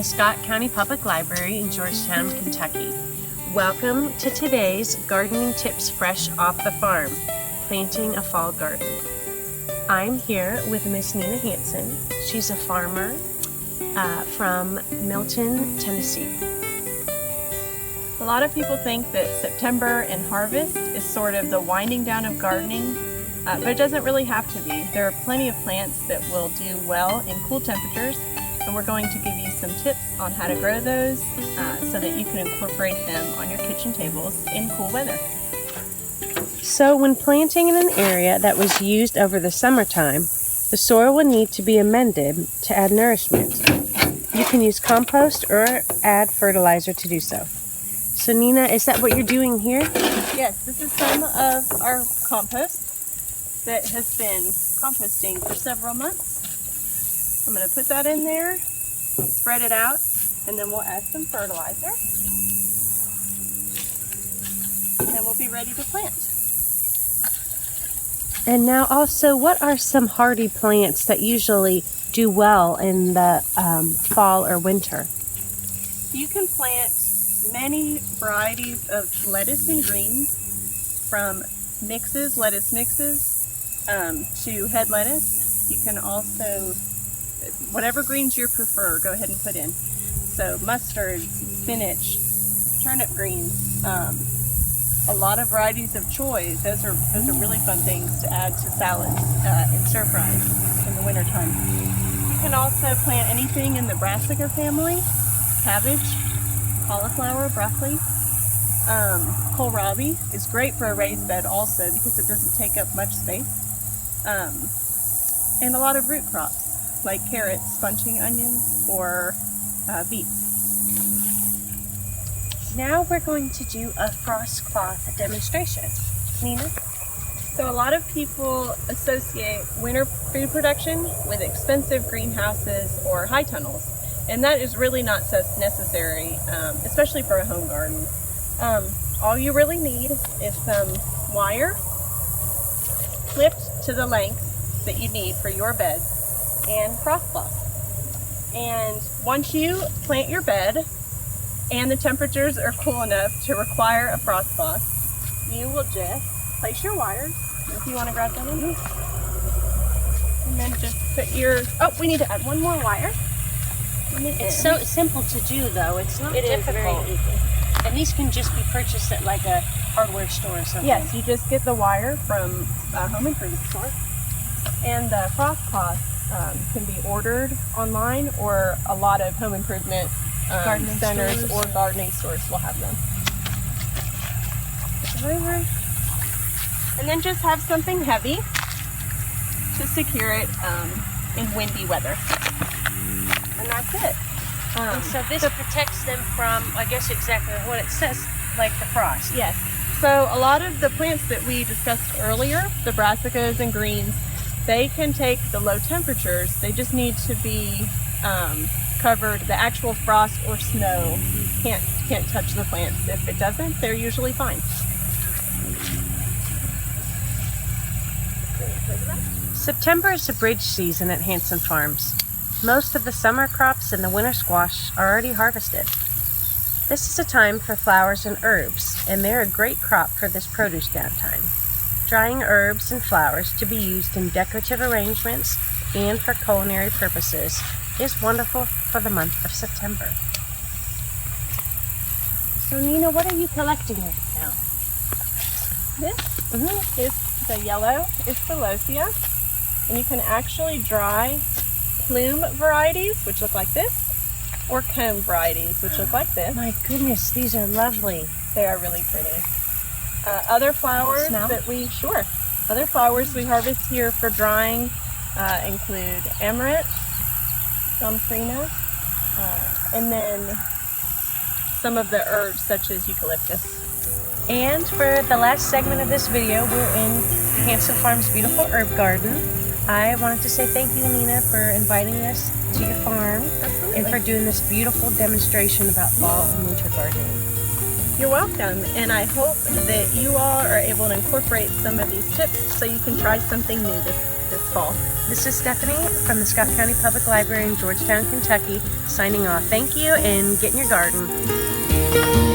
the Scott County Public Library in Georgetown, Kentucky. Welcome to today's Gardening Tips Fresh Off the Farm, Planting a Fall Garden. I'm here with Miss Nina Hanson. She's a farmer from Milton, Tennessee. A lot of people think that September and harvest is sort of the winding down of gardening, but it doesn't really have to be. There are plenty of plants that will do well in cool temperatures, and we're going to give you some tips on how to grow those so that you can incorporate them on your kitchen tables in cool weather. So when planting in an area that was used over the summertime, the soil will need to be amended to add nourishment. You can use compost or add fertilizer to do so. So Nina, is that what you're doing here? Yes, this is some of our compost that has been composting for several months. I'm going to put that in there, spread it out, and then we'll add some fertilizer. And then we'll be ready to plant. And now also, what are some hardy plants that usually do well in the fall or winter? You can plant many varieties of lettuce and greens, from lettuce mixes, to head lettuce. You can also, whatever greens you prefer, go ahead and put in. So mustards, spinach, turnip greens, a lot of varieties of choy. Those are really fun things to add to salads and stir fries in the wintertime. You can also plant anything in the brassica family: cabbage, cauliflower, broccoli. Kohlrabi is great for a raised bed also because it doesn't take up much space. And a lot of root crops like carrots, bunching onions, or beets. Now we're going to do a frost cloth demonstration. Nina? So a lot of people associate winter food production with expensive greenhouses or high tunnels, and that is really not so necessary, especially for a home garden. All you really need is some wire clipped to the length that you need for your beds and frost cloth. And once you plant your bed and the temperatures are cool enough to require a frost cloth, you will just place your wires, if you want to grab them in here, and then just put your, we need to add one more wire. It's so simple to do though, it's not difficult. Very easy. And these can just be purchased at like a hardware store or something. Yes, you just get the wire from a home improvement store. And the frost cloth can be ordered online, or a lot of home improvement gardening centers stores or gardening stores will have them. Put it over. And then just have something heavy to secure it in windy weather. And that's it. And so this protects them from, I guess, exactly what it says, like the frost. Yes. So a lot of the plants that we discussed earlier, the brassicas and greens, they can take the low temperatures. They just need to be covered. The actual frost or snow can't touch the plants. If it doesn't, they're usually fine. September is the bridge season at Hanson Farms. Most of the summer crops and the winter squash are already harvested. This is a time for flowers and herbs, and they're a great crop for this produce downtime. Drying herbs and flowers to be used in decorative arrangements and for culinary purposes is wonderful for the month of September. So Nina, what are you collecting now? This is the yellow celosia, and you can actually dry plume varieties, which look like this, or cone varieties, which look like this. My goodness, these are lovely. They are really pretty. Other flowers other flowers we harvest here for drying include amaranth, gomfrina, and then some of the herbs such as eucalyptus. And for the last segment of this video, we're in Hanson Farms' beautiful herb garden. I wanted to say thank you, Nina, for inviting us to your farm. Absolutely. And for doing this beautiful demonstration about fall and winter gardening. You're welcome, and I hope that you all are able to incorporate some of these tips so you can try something new this fall. This is Stephanie from the Scott County Public Library in Georgetown, Kentucky, signing off. Thank you, and get in your garden.